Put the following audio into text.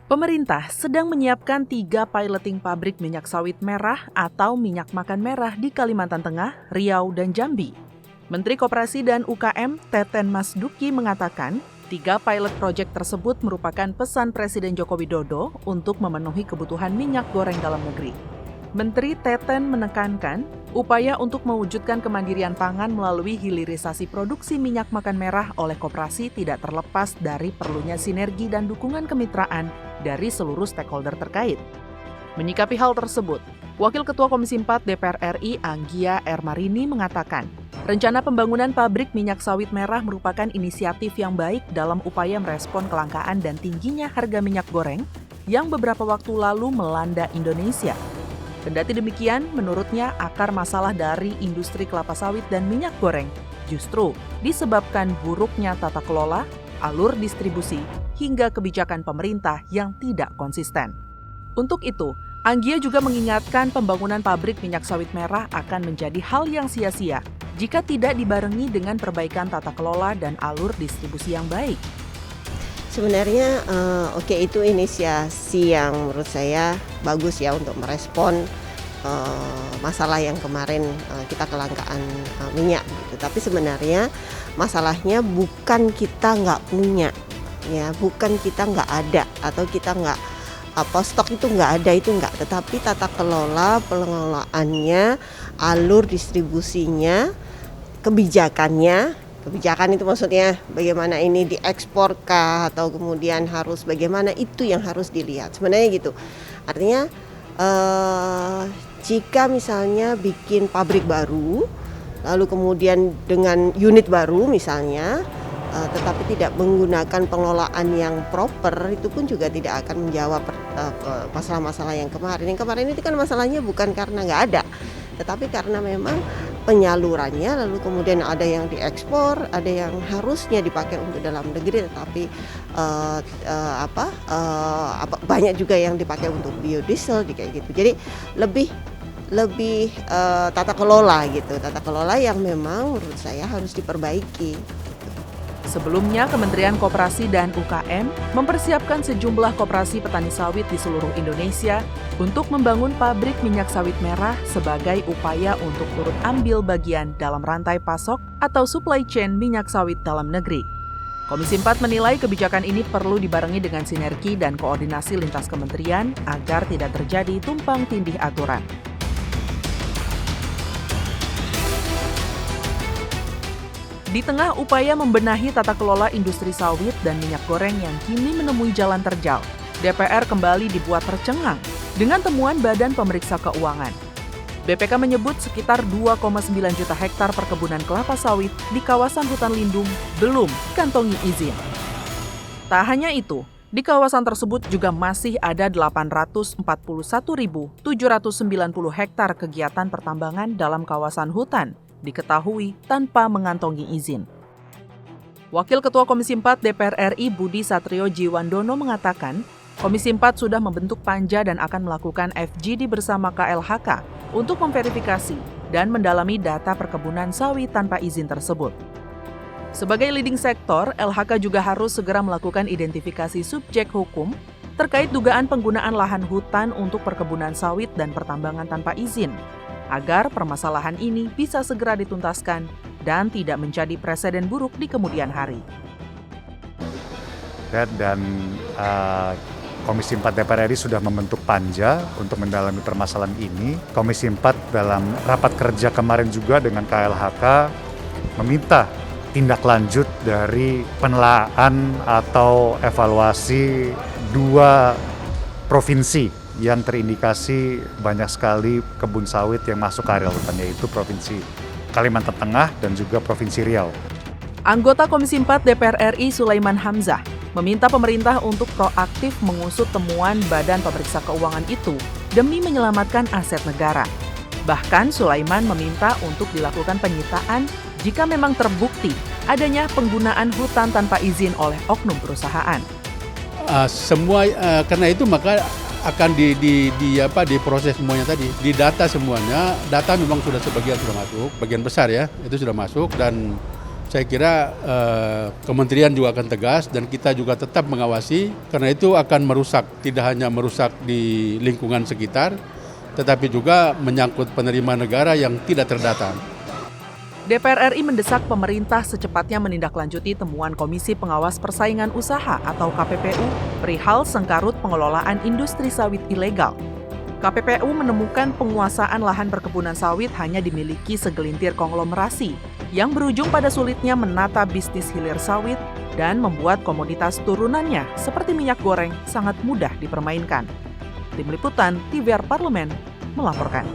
Pemerintah sedang menyiapkan 3 piloting pabrik minyak sawit merah atau minyak makan merah di Kalimantan Tengah, Riau, dan Jambi. Menteri Koperasi dan UKM Teten Mas Duki mengatakan, 3 pilot project tersebut merupakan pesan Presiden Joko Widodo untuk memenuhi kebutuhan minyak goreng dalam negeri. Menteri Teten menekankan, upaya untuk mewujudkan kemandirian pangan melalui hilirisasi produksi minyak makan merah oleh koperasi tidak terlepas dari perlunya sinergi dan dukungan kemitraan dari seluruh stakeholder terkait. Menyikapi hal tersebut, Wakil Ketua Komisi 4 DPR RI Anggia R. Marini mengatakan, rencana pembangunan pabrik minyak sawit merah merupakan inisiatif yang baik dalam upaya merespon kelangkaan dan tingginya harga minyak goreng yang beberapa waktu lalu melanda Indonesia. Kendati demikian, menurutnya akar masalah dari industri kelapa sawit dan minyak goreng justru disebabkan buruknya tata kelola, alur distribusi, hingga kebijakan pemerintah yang tidak konsisten. Untuk itu, Anggia juga mengingatkan pembangunan pabrik minyak sawit merah akan menjadi hal yang sia-sia jika tidak dibarengi dengan perbaikan tata kelola dan alur distribusi yang baik. Sebenarnya itu inisiasi yang menurut saya bagus ya untuk merespon masalah yang kemarin kita kelangkaan minyak gitu. Tapi sebenarnya masalahnya bukan kita nggak punya, ya, bukan kita nggak ada atau kita nggak stok itu nggak ada, itu nggak. Tetapi tata kelola, pengelolaannya, alur distribusinya, kebijakannya. Kebijakan itu maksudnya bagaimana ini dieksporkah atau kemudian harus bagaimana, itu yang harus dilihat sebenarnya gitu. Artinya jika misalnya bikin pabrik baru lalu kemudian dengan unit baru misalnya tetapi tidak menggunakan pengelolaan yang proper, itu pun juga tidak akan menjawab masalah-masalah yang kemarin. Yang kemarin itu kan masalahnya bukan karena nggak ada, tetapi karena memang penyalurannya, lalu kemudian ada yang diekspor, ada yang harusnya dipakai untuk dalam negeri, tetapi banyak juga yang dipakai untuk biodiesel, kayak gitu. Jadi lebih tata kelola gitu, tata kelola yang memang menurut saya harus diperbaiki. Sebelumnya, Kementerian Koperasi dan UKM mempersiapkan sejumlah koperasi petani sawit di seluruh Indonesia untuk membangun pabrik minyak sawit merah sebagai upaya untuk turut ambil bagian dalam rantai pasok atau supply chain minyak sawit dalam negeri. Komisi 4 menilai kebijakan ini perlu dibarengi dengan sinergi dan koordinasi lintas kementerian agar tidak terjadi tumpang tindih aturan. Di tengah upaya membenahi tata kelola industri sawit dan minyak goreng yang kini menemui jalan terjal, DPR kembali dibuat tercengang dengan temuan Badan Pemeriksa Keuangan. BPK menyebut sekitar 2,9 juta hektar perkebunan kelapa sawit di kawasan hutan lindung belum kantongi izin. Tak hanya itu, di kawasan tersebut juga masih ada 841.790 hektar kegiatan pertambangan dalam kawasan hutan, diketahui tanpa mengantongi izin. Wakil Ketua Komisi 4 DPR RI Budi Satrio Jiwandono mengatakan, Komisi 4 sudah membentuk panja dan akan melakukan FGD bersama KLHK untuk memverifikasi dan mendalami data perkebunan sawit tanpa izin tersebut. Sebagai leading sektor, LHK juga harus segera melakukan identifikasi subjek hukum terkait dugaan penggunaan lahan hutan untuk perkebunan sawit dan pertambangan tanpa izin, agar permasalahan ini bisa segera dituntaskan dan tidak menjadi preseden buruk di kemudian hari. Dan Komisi 4 DPR RI sudah membentuk panja untuk mendalami permasalahan ini. Komisi 4 dalam rapat kerja kemarin juga dengan KLHK meminta tindak lanjut dari penelaahan atau evaluasi 2 provinsi yang terindikasi banyak sekali kebun sawit yang masuk ke area hutan, yaitu Provinsi Kalimantan Tengah dan juga Provinsi Riau. Anggota Komisi 4 DPR RI Sulaiman Hamzah meminta pemerintah untuk proaktif mengusut temuan Badan Pemeriksa Keuangan itu demi menyelamatkan aset negara. Bahkan Sulaiman meminta untuk dilakukan penyitaan jika memang terbukti adanya penggunaan hutan tanpa izin oleh oknum perusahaan. Karena itu maka akan diproses semuanya tadi, didata semuanya. Data memang sebagian sudah masuk, bagian besar ya, itu sudah masuk, dan Saya kira kementerian juga akan tegas dan kita juga tetap mengawasi karena itu akan merusak, tidak hanya merusak di lingkungan sekitar, tetapi juga menyangkut penerimaan negara yang tidak terdata. DPR RI mendesak pemerintah secepatnya menindaklanjuti temuan Komisi Pengawas Persaingan Usaha atau KPPU perihal sengkarut pengelolaan industri sawit ilegal. KPPU menemukan penguasaan lahan perkebunan sawit hanya dimiliki segelintir konglomerasi yang berujung pada sulitnya menata bisnis hilir sawit dan membuat komoditas turunannya seperti minyak goreng sangat mudah dipermainkan. Tim Liputan TVR Parlemen melaporkan.